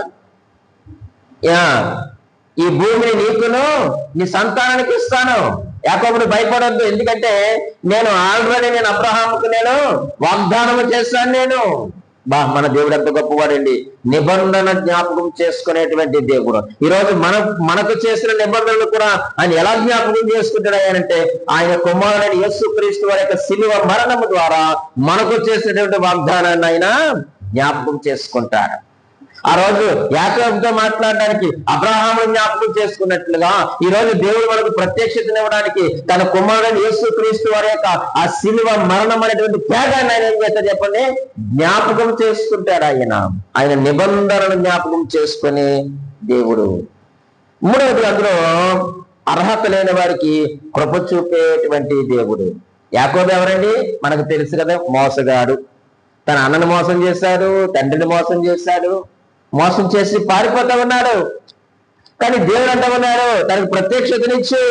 ఈ భూమిని నీకును నీ సంతానానికి ఇస్తాను. యాకోబుడు భయపడొద్దు, ఎందుకంటే నేను ఆల్రెడీ నేను అబ్రహాముకు నేను వాగ్దానం చేస్తాను. నేను మన దేవుడు ఎంత గొప్పవాడండి. నిబంధన జ్ఞాపకం చేసుకునేటువంటి దేవుడు. ఈరోజు మనకు చేసిన నిబంధనలు కూడా ఆయన ఎలా జ్ఞాపకం చేసుకుంటాడు అంటే ఆయన కుమారుడైన యేసుక్రీస్తు వారి యొక్క శిలువ మరణము ద్వారా మనకు చేసినటువంటి వాగ్దానాన్ని ఆయన జ్ఞాపకం చేసుకుంటాడు. ఆ రోజు యాకోబుతో మాట్లాడడానికి అబ్రహాము జ్ఞాపకం చేసుకున్నట్లుగా ఈ రోజు దేవుడు మనకు ప్రత్యక్షతనివ్వడానికి తన కుమారుడైన యేసుక్రీస్తు వారి యొక్క ఆ శిలువ మరణం అనేటువంటి త్యాగాన్ని ఆయన ఏం చేస్తాడు చెప్పండి? జ్ఞాపకం చేసుకుంటాడు. ఆయన నిబంధనను జ్ఞాపకం చేసుకునే దేవుడు. మూడవది అందులో అర్హత లేని వారికి కృప చూపేటువంటి దేవుడు. యాకోబు ఎవరండి? మనకు తెలుసు కదా, మోసగాడు. తన అన్నను మోసం చేశాడు, తండ్రిని మోసం చేశాడు, మోసం చేసి పారిపోతా ఉన్నాడు. కానీ దేవుడు అంటా ఉన్నాడు, తనకు ప్రత్యక్షతనిచ్చి,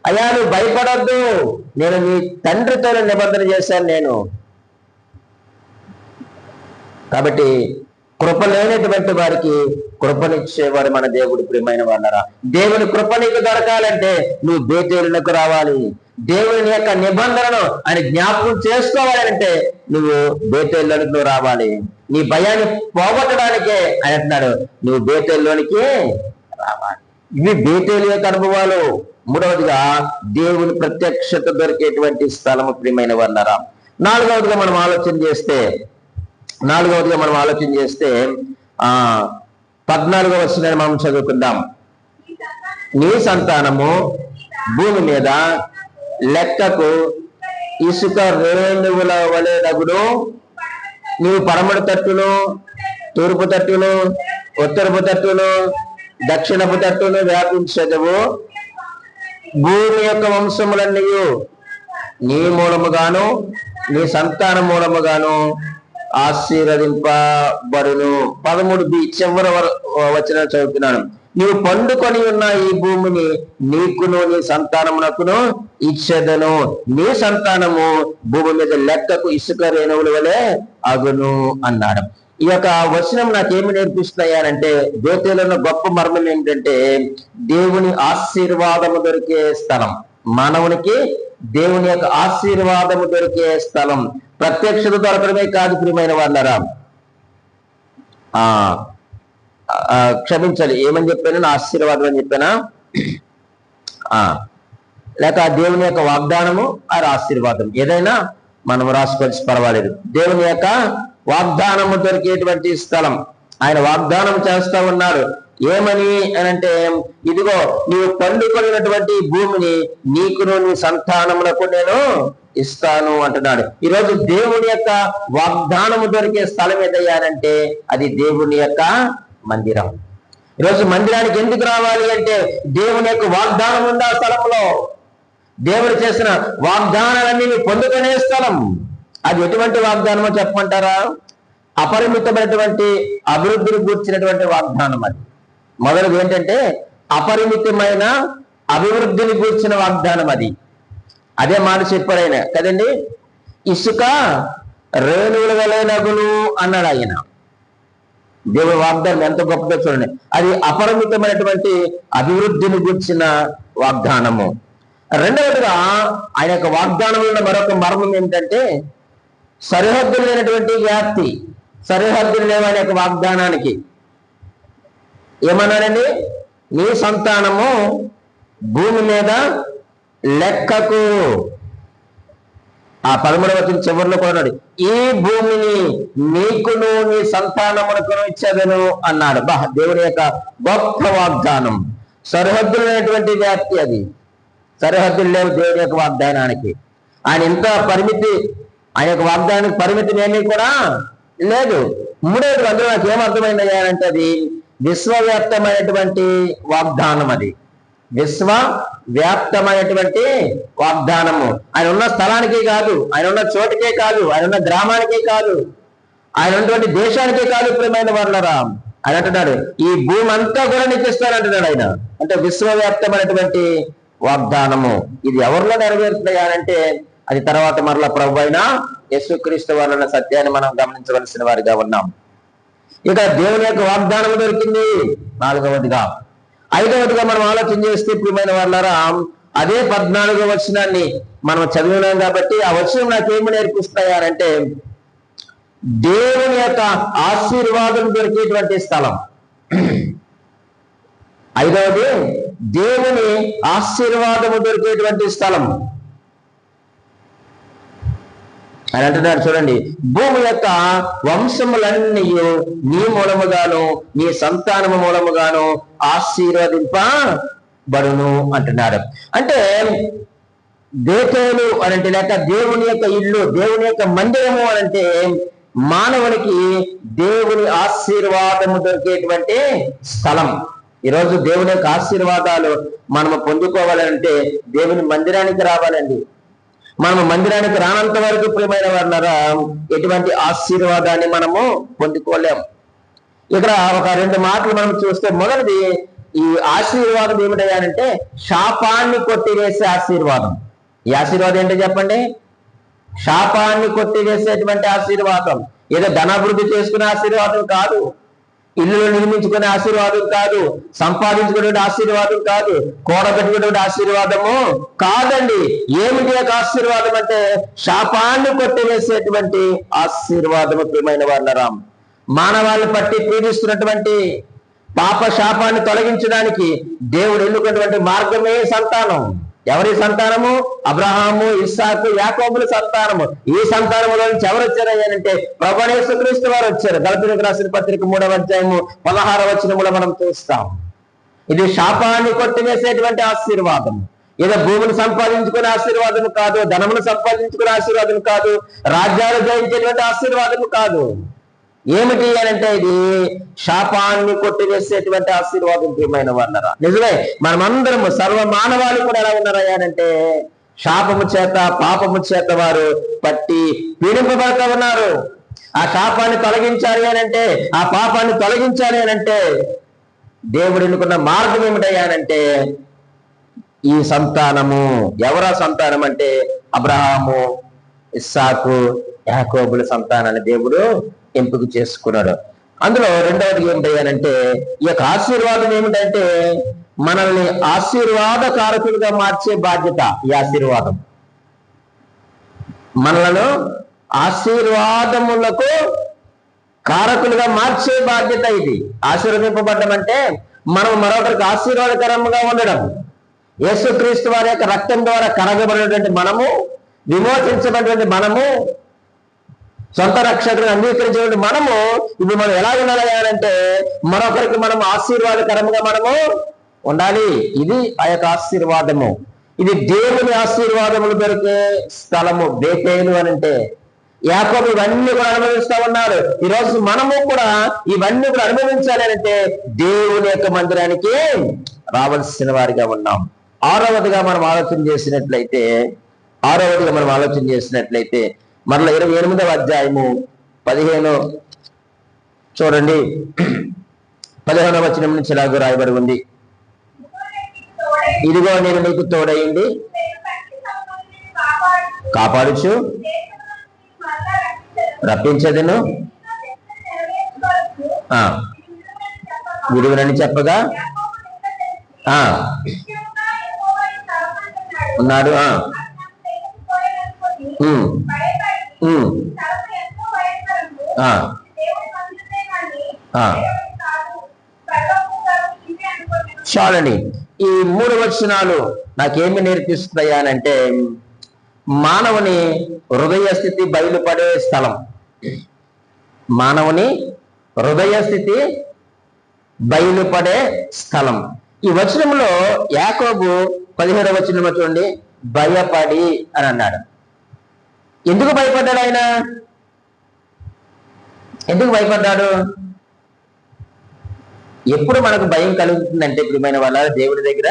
అయ్యా నువ్వు భయపడొద్దు, నేను నీ తండ్రితో నిబంధన చేశాను నేను. కాబట్టి కృప లేనటువంటి వారికి కృపనిచ్చేవాడు మన దేవుడు. ప్రియమైన వాళ్ళరా, దేవుని కృప నీకు దొరకాలంటే నువ్వు బేతేలునకు రావాలి. దేవుని యొక్క నిబంధనను ఆయన జ్ఞాపకం చేసుకోవాలంటే నువ్వు బేతేలులోనికి నువ్వు రావాలి. నీ భయాన్ని పోగొట్టడానికే ఆయన అంటున్నాడు, నువ్వు బేతేలులోనికి రావాలి. ఇవి బేతేలు యొక్క అనుభవాలు. మూడవదిగా దేవుని ప్రత్యక్షత దొరికేటువంటి స్థలము. ప్రియమైన వాళ్ళరా, నాలుగవదిగా మనం ఆలోచన చేస్తే 14వ వచనాన్ని మనం చదువుకుందాం. నీ సంతానము భూమి మీద లెక్కకు ఇసుక రేణువుల వలె నగును. నీవు పడమటి తట్టును, తూర్పు తట్టును, ఉత్తరపు తట్టును, దక్షిణపు తట్టును వ్యాపించదవు. భూమి యొక్క వంశములన్నీ నీ మూలముగాను నీ సంతాన మూలముగాను ఆశీర్వదింపబడును. 13b చివరి వచనం చదువుతున్నాను. నీవు పండుకొని ఉన్న ఈ భూమిని నీకును నీ సంతానమునకును ఇచ్చేదను. నీ సంతానము భూమి మీద లెక్కకు ఇసుక రేణువుల వలె అగును అన్నాడు. ఈ యొక్క వచనం నాకేమి నేర్పిస్తున్నాయనంటే, బేతేలులో గొప్ప మర్మం ఏంటంటే, దేవుని ఆశీర్వాదము దొరికే స్థలం. మానవునికి దేవుని యొక్క ఆశీర్వాదము దొరికే స్థలం. ప్రత్యక్షత దొరకడమే కాదు ప్రియమైన వాళ్ళరా, క్షమించాలి, ఏమని చెప్పాను? నా ఆశీర్వాదం అని చెప్పానా? లేక దేవుని యొక్క వాగ్దానము ఆ ఆశీర్వాదం, ఏదైనా మనం రాసుకోవచ్చు, పర్వాలేదు. దేవుని యొక్క వాగ్దానము దొరికేటువంటి స్థలం. ఆయన వాగ్దానం చేస్తా ఉన్నాడు. ఏమని అనంటే, ఇదిగో నీవు పండుకొనినటువంటి భూమిని నీకును నీ సంతానములకు నేను ఇస్తాను అంటున్నాడు. ఈరోజు దేవుని యొక్క వాగ్దానము దొరికే స్థలం ఏదయ్యారంటే అది దేవుని యొక్క మందిరం. ఈరోజు మందిరానికి ఎందుకు రావాలి అంటే, దేవుని యొక్క వాగ్దానం ఉంది ఆ స్థలంలో. దేవుడు చేసిన వాగ్దానాలన్నీ పొందుకునే స్థలం. అది ఎటువంటి వాగ్దానమో చెప్పమంటారా? అపరిమితమైనటువంటి అభివృద్ధిని గూర్చినటువంటి వాగ్దానం. అది మొదటిది ఏంటంటే అపరిమితమైన అభివృద్ధిని గూర్చిన వాగ్దానం. అదే మాట చెప్పారైనా కదండి. ఇసుక రేణువుల వలె నగును అన్నాడు ఆయన. దేవుని వాగ్దానం ఎంత గొప్పదో చూడండి. అది అపరిమితమైనటువంటి అభివృద్ధిని గూర్చిన వాగ్దానము. రెండవదిగా ఆయన యొక్క వాగ్దానంలో మరొక మర్మం ఏంటంటే, సరిహద్దులు లేనటువంటి వ్యాప్తి. సరిహద్దులు లేవు ఆయన యొక్క వాగ్దానానికి. ఏమన్నాడండి? నీ సంతానము భూమి మీద లెక్కకు. ఆ 13వ వచనం చివరిలో కూడా ఈ భూమిని నీకును నీ సంతానమునకును ఇచ్చేదను అన్నాడు. దేవుని యొక్క గొప్ప వాగ్దానం. సరిహద్దులు లేనటువంటి వ్యాప్తి అది. సరిహద్దులు లేవు దేవుని యొక్క వాగ్దానానికి. ఆయన ఇంత పరిమితి, ఆయన యొక్క వాగ్దానానికి పరిమితి ఏమీ కూడా లేదు. మూడవది అందులో నాకు ఏమర్థమైంది అంటే, అది విశ్వవ్యాప్తమైనటువంటి వాగ్దానం. అది విశ్వవ్యాప్తమైనటువంటి వాగ్దానము. ఆయన ఉన్న స్థలానికే కాదు, ఆయన ఉన్న చోటుకే కాదు, ఆయన ఉన్న గ్రామానికే కాదు, ఆయన ఉన్నటువంటి దేశానికే కాదు. ప్రియమైన వాళ్ళరా, ఆయన అంటున్నాడు ఈ భూమి అంతా కూడా నీకు ఇస్తానంటున్నాడు ఆయన. అంటే విశ్వవ్యాప్తమైనటువంటి వాగ్దానము. ఇది ఎవరిలో నెరవేరుతున్నాయనంటే అది తర్వాత మరలా ప్రభు అయిన యేసుక్రీస్తు వారన్న సత్యాన్ని మనం గమనించవలసిన వారిగా ఉన్నాం. ఇక దేవుని యొక్క వాగ్దానం దొరికింది. 4వదిగా. 5వదిగా మనం ఆలోచన చేస్తే ప్రియమైన వాళ్ళారా, అదే 14వ వచనాన్ని మనం చదివినాం కాబట్టి ఆ వచనం నాకేమి నేర్పిస్తాయనంటే, దేవుని యొక్క ఆశీర్వాదం దొరికేటువంటి స్థలం. 5వది దేవుని ఆశీర్వాదము దొరికేటువంటి స్థలం. ఆయన అంటున్నాడు చూడండి, భూమి యొక్క వంశములన్నీ నీ మూలముగాను నీ సంతానము మూలముగాను ఆశీర్వదింపబడును అంటున్నాడు. అంటే బేతేలు అనంటే, లేక దేవుని యొక్క ఇల్లు, దేవుని యొక్క మందిరము అనంటే మానవునికి దేవుని ఆశీర్వాదము దొరికేటువంటి స్థలం. ఈరోజు దేవుని యొక్క ఆశీర్వాదాలు మనము పొందుకోవాలంటే దేవుని మందిరానికి రావాలండి. మనము మందిరానికి రానంత వరకు ప్రియమైన వారులారా ఎటువంటి ఆశీర్వాదాన్ని మనము పొందుకోలేం. ఇక్కడ ఒక 2 మాటలు మనం చూస్తే, మొదటిది ఈ ఆశీర్వాదం ఏమిటంటే శాపాన్ని కొట్టివేసే ఆశీర్వాదం. ఈ ఆశీర్వాదం ఏంటో చెప్పండి? శాపాన్ని కొట్టివేసేటువంటి ఆశీర్వాదం. ఏదో ధనాభివృద్ధి చేసుకునే ఆశీర్వాదం కాదు, ఇల్లు నిర్మించుకునే ఆశీర్వాదం కాదు, సంపాదించుకునే ఆశీర్వాదం కాదు, కూడబెట్టుకునే ఆశీర్వాదము కాదండి. ఏమిటి యొక్క ఆశీర్వాదం అంటే శాపాన్ని కొట్టివేసేటువంటి ఆశీర్వాదము. ప్రియమైన వారులారా, మానవాళ్ళని పట్టి పీడిస్తున్నటువంటి పాప శాపాన్ని తొలగించడానికి దేవుడు ఎన్నుకున్నటువంటి మార్గమే సంతానం. ఎవరి సంతానము? అబ్రహాము, ఇస్సాకు, యాకోబుల సంతానము. ఈ సంతానములో నుంచి ఎవరు వచ్చారంటే ప్రభువైన యేసుక్రీస్తు వారు వచ్చారు. గలతీయులకు రాసిన పత్రిక 3వ అధ్యాయము 16వ వచనములో మనం చూస్తాం. ఇది శాపాన్ని కొట్టివేసేటువంటి ఆశీర్వాదం. ఏదో భూమిని సంపాదించుకునే ఆశీర్వాదం కాదు, ధనమును సంపాదించుకునే ఆశీర్వాదం కాదు, రాజ్యాలు జయించేటువంటి ఆశీర్వాదం కాదు. ఏమిటి అంటే ఇది శాపాన్ని కొట్టివేసేటువంటి ఆశీర్వాదం. ప్రియమైన వారులారా, నిజమే, మనమందరము సర్వ మానవాళి కూడా ఎలా ఉన్నారంటే శాపము చేత పాపము చేత వారు పట్టి పీడింపబడుతూ ఉన్నారు. ఆ శాపాన్ని తొలగించాలి అంటే, ఆ పాపాన్ని తొలగించాలి అంటే దేవుడు ఎన్నుకున్న మార్గం ఏమిటంటే ఈ సంతానము. ఎవరా సంతానం అంటే అబ్రహాము, ఇస్సాకు, యాకోబుల సంతానాన్ని దేవుడు ఎంపిక చేసుకున్నాడు. అందులో రెండవది ఏమిటంటే ఈ యొక్క ఆశీర్వాదం ఏమిటంటే మనల్ని ఆశీర్వాదకారకులుగా మార్చే బాధ్యత. ఈ ఆశీర్వాదం మనలను ఆశీర్వాదములకు కారకులుగా మార్చే బాధ్యత. ఇది ఆశీర్వదింపబడ్డం అంటే మనం మరొకరికి ఆశీర్వాదకరంగా ఉండడం. యేసుక్రీస్తు వారి యొక్క రక్తం ద్వారా కరగబడినటువంటి మనము, విమోచించబడినటువంటి మనము, సొంత రక్షకులను అంగీకరించినటువంటి మనము ఇప్పుడు మనం ఎలా ఉండాలంటే మరొకరికి మనం ఆశీర్వాదకరంగా మనము ఉండాలి. ఇది ఆ యొక్క ఆశీర్వాదము. ఇది దేవుని ఆశీర్వాదములు దొరికే స్థలము. బేతేలు అని అంటే యాకోబు ఇవన్నీ కూడా అనుభవిస్తా ఉన్నారు. ఈరోజు మనము కూడా ఇవన్నీ కూడా అనుభవించాలి అంటే దేవుని యొక్క మందిరానికి రావాల్సిన వారిగా ఉన్నాం. ఆరవదిగా మనం ఆలోచన చేసినట్లయితే మరలా 28వ అధ్యాయము 15 చూడండి. 15వ వచనం నుంచి ఇలాగ రాయబడి ఉంది, ఇదిగో నేను నీకు తోడైండి కాపాడుచు రప్పించదును, విడుదలని చెప్పగా ఉన్నాడు. చాలండి. ఈ 3 వచనాలు నాకేమి నేర్పిస్తున్నాయనంటే మానవుని హృదయ స్థితి బయలుపడే స్థలం. మానవుని హృదయ స్థితి బయలుపడే స్థలం. ఈ వచనంలో యాకోబు 17వ వచనంలో చూడండి, భయపడి అని అన్నాడు. ఎందుకు భయపడ్డాడు ఆయన? ఎందుకు భయపడ్డాడు? ఎప్పుడు మనకు భయం కలుగుతుందంటే ప్రియమైన వాళ్ళ దేవుడి దగ్గర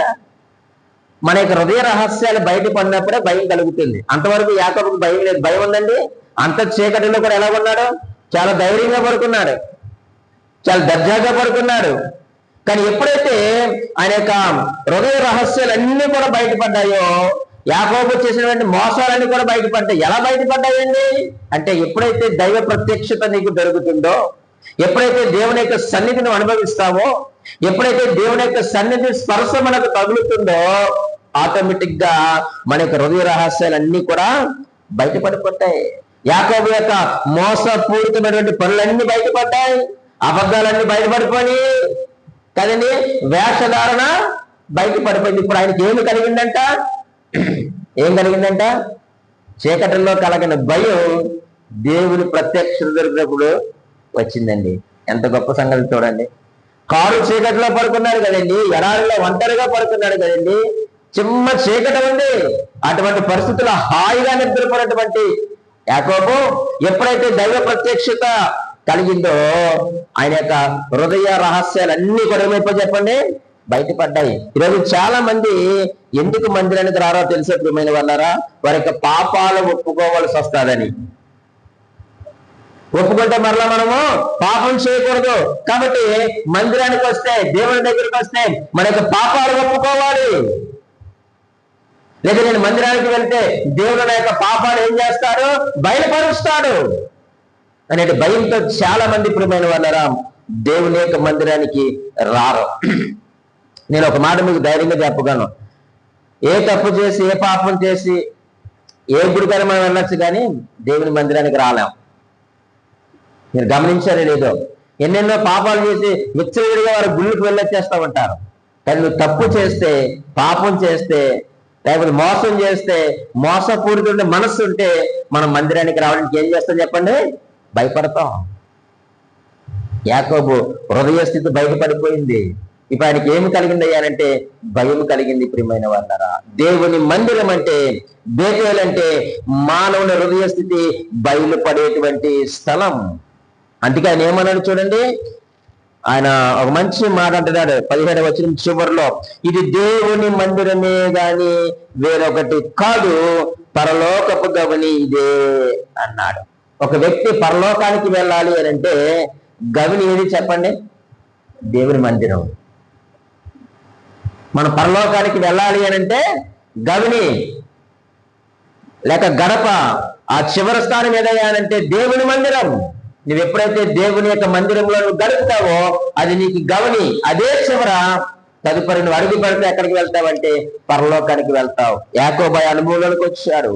మన యొక్క హృదయ రహస్యాలు బయటపడినప్పుడే భయం కలుగుతుంది. అంతవరకు యాకోబుకు భయం లేదు. భయం ఉందండి. అంత చీకటిలో కూడా ఎలా ఉన్నాడు? చాలా ధైర్యంగా పడుకున్నాడు, చాలా దర్జాగా పడుకున్నాడు. కానీ ఎప్పుడైతే ఆయన యొక్క హృదయ రహస్యాలన్నీ కూడా బయటపడ్డాయో, యాకోబు చేసినటువంటి మోసాలన్నీ కూడా బయటపడ్డాయి. ఎలా బయటపడ్డాయండి అంటే ఎప్పుడైతే దైవ ప్రత్యక్షత నీకు దొరుకుతుందో, ఎప్పుడైతే దేవుని యొక్క సన్నిధిని అనుభవిస్తావో, ఎప్పుడైతే దేవుని యొక్క సన్నిధి స్పర్శ మనకు తగులుతుందో ఆటోమేటిక్ గా మన యొక్క హృదయ రహస్యాలన్నీ కూడా బయటపడిపోతాయి. యాకోబు యొక్క మోసపూరితమైనటువంటి పనులన్నీ బయటపడ్డాయి, అబద్ధాలన్నీ బయటపడిపోయి కదండి, వేషధారణ బయటపడిపోయింది. ఇప్పుడు ఆయనకి ఏమి కలిగిందంట? చీకటిలో కలిగిన భయం దేవుని ప్రత్యక్షత దొరికినప్పుడు వచ్చిందండి. ఎంత గొప్ప సంగతి చూడండి. కారు చీకటిలో పడుకున్నాడు కదండి, ఎడారిలో ఒంటరిగా పడుకున్నాడు కదండి, చిమ్మ చీకటి ఉంది. అటువంటి పరిస్థితుల్లో హాయిగా నిద్రపోయినటువంటి యాకోబు ఎప్పుడైతే దైవ ప్రత్యక్షత కలిగిందో ఆయన యొక్క హృదయ రహస్యాలన్నీ కూడా ఏమైపో చెప్పండి బయటపడ్డాయి. ఈరోజు చాలా మంది ఎందుకు మందిరానికి రారో తెలిసే ప్రియమైన వాళ్ళారా, వారి యొక్క పాపాలు ఒప్పుకోవాల్సి వస్తుందని. ఒప్పుకుంటే మరలా మనము పాపం చేయకూడదు. కాబట్టి మందిరానికి వస్తే, దేవుని దగ్గరికి వస్తే మన యొక్క పాపాలు ఒప్పుకోవాలి. లేదా నేను మందిరానికి వెళ్తే దేవుడు నా యొక్క పాపాలు ఏం చేస్తాడు, బయలుపరుస్తాడు అనే భయంతో చాలా మంది ప్రియమైన వాళ్ళరా దేవుని యొక్క మందిరానికి రారు. నేను ఒక మాట మీకు ధైర్యంగా చెప్పగలను, ఏ తప్పు చేసి ఏ పాపం చేసి ఏ గుడికైనా మనం వెళ్ళొచ్చు, కానీ దేవుని మందిరానికి రాలేం. మీరు గమనించారో లేదో, ఎన్నెన్నో పాపాలు చేసి విచ్చలవిడిగా వారు గుళ్ళకి వెళ్ళొచ్చేస్తూ ఉంటారు. కానీ నువ్వు తప్పు చేస్తే, పాపం చేస్తే, లేకపోతే మోసం చేస్తే, మోసపూరిత మనస్సు ఉంటే మనం మందిరానికి రావడానికి ఏం చేస్తాం చెప్పండి, భయపడతాం. యాకోబు హృదయ స్థితి బయటపడిపోయింది. ఇప్పుడు ఆయనకి ఏమి కలిగింది అయ్యానంటే భయం కలిగింది. ప్రియమైన వాళ్ళారా, దేవుని మందిరం అంటే, బేతేలు అంటే మానవుని హృదయ స్థితి బయలుపడేటువంటి స్థలం. అందుకే ఆయన ఏమన్నాడు చూడండి, ఆయన ఒక మంచి మాట అంటున్నాడు 17వ వచనం చివరిలో, ఇది దేవుని మందిరమే గాని వేరొకటి కాదు, పరలోకపు గవని ఇదే అన్నాడు. ఒక వ్యక్తి పరలోకానికి వెళ్ళాలి అని అంటే గవిని ఏది చెప్పండి, దేవుని మందిరం. మనం పరలోకానికి వెళ్ళాలి అని అంటే గవిని లేక గడప, ఆ చివరి స్థానం ఏదయ్యానంటే దేవుని మందిరం. నువ్వు ఎప్పుడైతే దేవుని యొక్క మందిరంలో నువ్వు గడుపుతావో అది నీకు గవని. అదే చివర తదుపరి నువ్వు అడుగు పెడితే ఎక్కడికి వెళ్తావంటే పరలోకానికి వెళ్తావు. యాకోబు అనుభవంలోకి వచ్చాడు,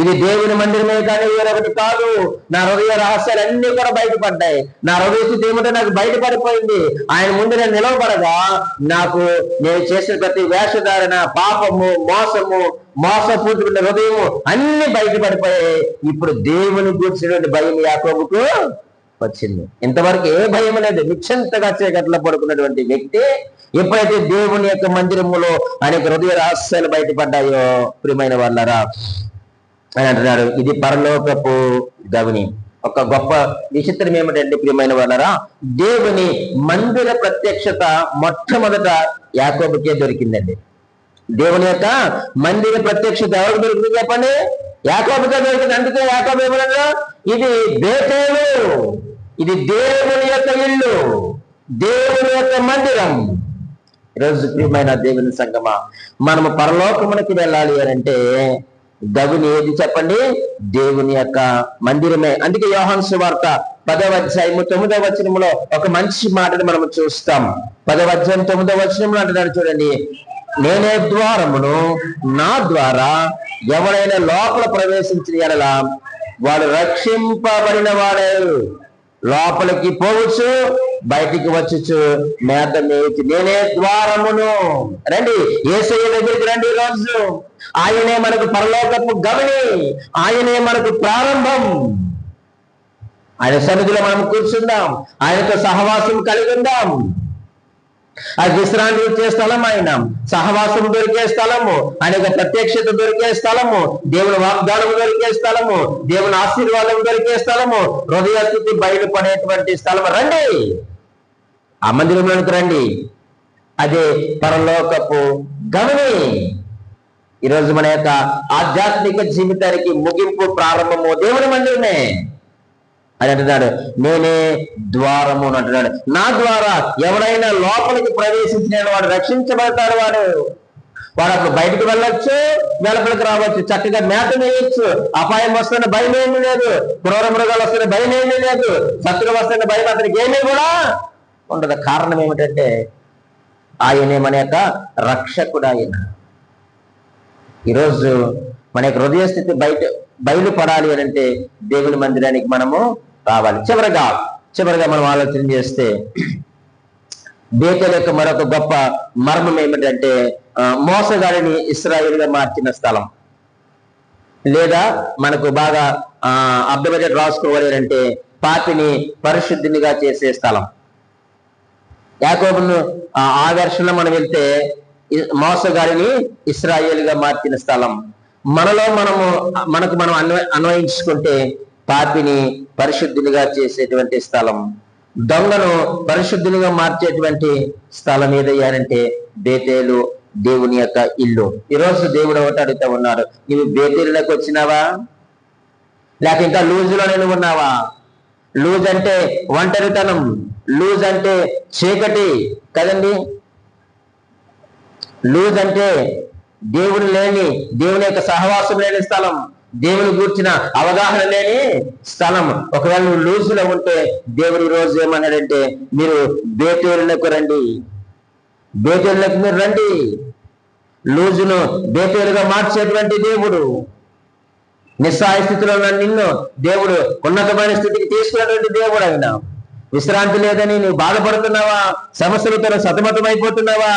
ఇది దేవుని మందిరమే కానీ వేరొకటి కాదు. నా హృదయ రహస్యాలు అన్ని కూడా బయటపడ్డాయి. నా హృదయ స్థితి ఏమిటో నాకు బయటపడిపోయింది. ఆయన ముందు నేను నిలవబడగా నాకు నేను చేసిన ప్రతి వేషధారణ, పాపము, మోసము, మోసపూర్తికున్న హృదయము అన్ని బయటపడిపోయాయి. ఇప్పుడు దేవుని కూర్చున్నటువంటి భయం యాకోబుకు వచ్చింది. ఇంతవరకు ఏ భయం లేదు. నిశ్చింతగా చీకట్లో పడుకున్నటువంటి వ్యక్తి ఎప్పుడైతే దేవుని యొక్క మందిరములో అనేక హృదయ రహస్యాలు బయటపడ్డాయో ప్రియమైన వాళ్ళారా అని అంటున్నాడు, ఇది పరలోకపు గవిని. ఒక గొప్ప విచిత్రం ఏమిటంటే ప్రియమైన వాళ్ళారా, దేవుని మందిర ప్రత్యక్షత మొట్టమొదట యాకోబుకే దొరికిందండి. దేవుని యొక్క మందిర ప్రత్యక్షత ఎవరికి దొరికింది చెప్పండి, యాకోబుకే దొరికింది. అందుకే యాకోబు ఏమన్నా, ఇది బేతేలు, ఇది దేవుని యొక్క ఇల్లు, దేవుని యొక్క మందిరం. ఈరోజు ప్రియమైన దేవుని సంగమా, మనము పరలోకమునకి వెళ్ళాలి అని అంటే గవిని ఏది చెప్పండి, దేవుని యొక్క మందిరమే. అందుకే యోహాను సువార్త 10వ అధ్యాయము 9వ వచనంలో ఒక మంచి మాటను మనం చూస్తాం. 10వ అధ్యాయం 9వ వచనంలో అంటున్నాడు చూడండి, నేనే ద్వారమును, నా ద్వారా ఎవరైనా లోపల ప్రవేశించిన ఎడల వాడు రక్షింపబడిన వాడే, లోపలికి పోవచ్చు బయటికి వచ్చుచు మేత మేచి. నేనే ద్వారమును. రండి యేసయ్య దగ్గరికి రండి. రోజు ఆయనే మనకు పరలోకపు గవిని, ఆయనే మనకు ప్రారంభం. ఆయన సన్నిధిలో మనం కూర్చుందాం, ఆయనతో సహవాసం కలిగి ఉందాం. అది విశ్రాంతి ఇచ్చే స్థలం, ఆయన సహవాసం దొరికే స్థలము, ఆయన ప్రత్యక్షత దొరికే స్థలము, దేవుని వాగ్దానం దొరికే స్థలము, దేవుని ఆశీర్వాదం దొరికే స్థలము, హృదయ స్థితి బయలుపడేటువంటి స్థలము. రండి ఆ మందిరంలోనికి రండి. అదే పరలోకపు గవిని. ఈరోజు మన యొక్క ఆధ్యాత్మిక జీవితానికి ముగింపు, ప్రారంభము దేవుని మందిరమే అని అంటున్నాడు. నేనే ద్వారము అని అంటున్నాడు. నా ద్వారా ఎవరైనా లోపలికి ప్రవేశించిన వాడు రక్షించబడతాడు. వాడు అప్పుడు బయటకు వెళ్ళొచ్చు, వెలుపలికి రావచ్చు, చక్కగా మేత వేయచ్చు. అపాయం వస్తున్న భయం ఏమీ లేదు, క్రూర మృగాలు వస్తున్న భయం ఏమీ లేదు, శత్రువు వస్తున్న భయం అతనికి ఏమీ కూడా ఉండదు. కారణం ఏమిటంటే ఆయనే మన యొక్క రక్షకుడు. ఆయన ఈరోజు మన యొక్క హృదయ స్థితి బయలుపడాలి అని అంటే దేవుని మందిరానికి మనము రావాలి. చివరగా మనం ఆలోచన చేస్తే బేతేలు యొక్క మరొక గొప్ప మర్మం ఏమిటంటే మోసగాడిని ఇశ్రాయేలుగా మార్చిన స్థలం, లేదా మనకు బాగా అర్థమయ్యేట రాసుకోవాలి అంటే పాపిని పరిశుద్ధినిగా చేసే స్థలం. యాకోబును ఆ దర్శనంలో మనం వెళ్తే మోసగాడిని ఇశ్రాయేలుగా మార్చిన స్థలం. మనలో మనకు మనం అన్వయించుకుంటే పాపిని పరిశుద్ధినిగా చేసేటువంటి స్థలం. దొంగను పరిశుద్ధునిగా మార్చేటువంటి స్థలం ఏదయ్యారంటే బేతేలు, దేవుని యొక్క ఇల్లు. ఈరోజు దేవుడు ఒకటి అడుగుతా ఉన్నాడు, నువ్వు బేతేలులోకి వచ్చినావా, లేక ఇంకా లూజులో నేను ఉన్నావా? లూజ్ అంటే ఒంటరితనం, లూజ్ అంటే చీకటి కదండి. లూజ్ అంటే దేవుని యొక్క సహవాసం లేని స్థలం, దేవుని గూర్చిన అవగాహన లేని స్థలం. ఒకవేళ నువ్వు లూజులో ఉంటే దేవుడు ఈ రోజు ఏమన్నాడంటే, మీరు బేతేలులకు రండి, బేతేలులకు మీరు రండి. లూజును బేతేలుగా మార్చేటువంటి దేవుడు, నిస్సహాయ స్థితిలో ఉన్న నిన్ను దేవుడు ఉన్నతమైన స్థితికి తీసుకున్నటువంటి దేవుడు. ఆయన విశ్రాంతి లేదని నువ్వు బాధపడుతున్నావా? సమస్యలతో సతమతమైపోతున్నావా?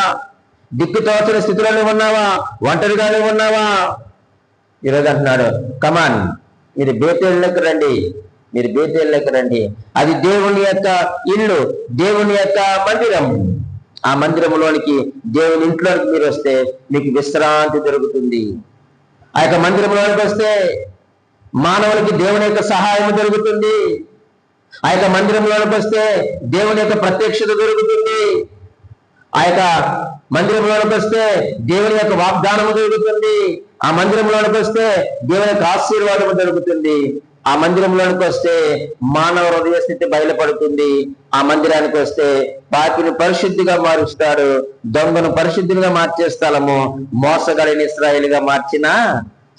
దిక్కుతోచని స్థితిలోనే ఉన్నావా? ఒంటరిగానే ఉన్నావా? ఈరోజు అంటున్నాడు, కమాన్, మీరు బేతేలులకు రండి, మీరు బేతేలులకు రండి. అది దేవుని యొక్క ఇల్లు, దేవుని యొక్క మందిరం. ఆ మందిరంలోనికి, దేవుని ఇంట్లోనికి మీరు వస్తే మీకు విశ్రాంతి దొరుకుతుంది. ఆ యొక్క మందిరంలోనికి వస్తే మానవులకి దేవుని యొక్క సహాయం దొరుకుతుంది. ఆ యొక్క మందిరంలోనికి వస్తే దేవుని యొక్క ప్రత్యక్షత దొరుకుతుంది. ఆ యొక్క మందిరంలోనికి వస్తే దేవుని యొక్క వాగ్దానము దొరుకుతుంది. ఆ మందిరంలోనికి వస్తే దేవుని యొక్క ఆశీర్వాదము దొరుకుతుంది. ఆ మందిరంలోనికి వస్తే మానవ హృదయ స్థితి బయలుపడుతుంది. ఆ మందిరానికి వస్తే పాపిని పరిశుద్ధిగా మారుస్తాడు, దొంగను పరిశుద్ధిగా మార్చే స్థలము, మోసగాడిని ఇశ్రాయేలుగా మార్చిన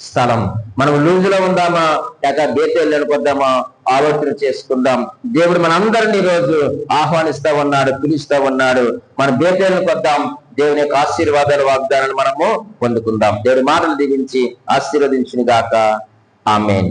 స్థలం. మనం లూజులో ఉందామా లేక బేతేలులోకి వద్దామా ఆలోచన చేసుకుందాం. దేవుడు మనందరినీ ఈ రోజు ఆహ్వానిస్తా ఉన్నాడు, పిలుస్తా ఉన్నాడు. మనం బేతేలులోకి వద్దాం, దేవుని యొక్క ఆశీర్వాదాలు, వాగ్దానాలు మనము పొందుకుందాం. దేవుడి మాటలు దీవించి ఆశీర్వదించును గాక. ఆమేన్.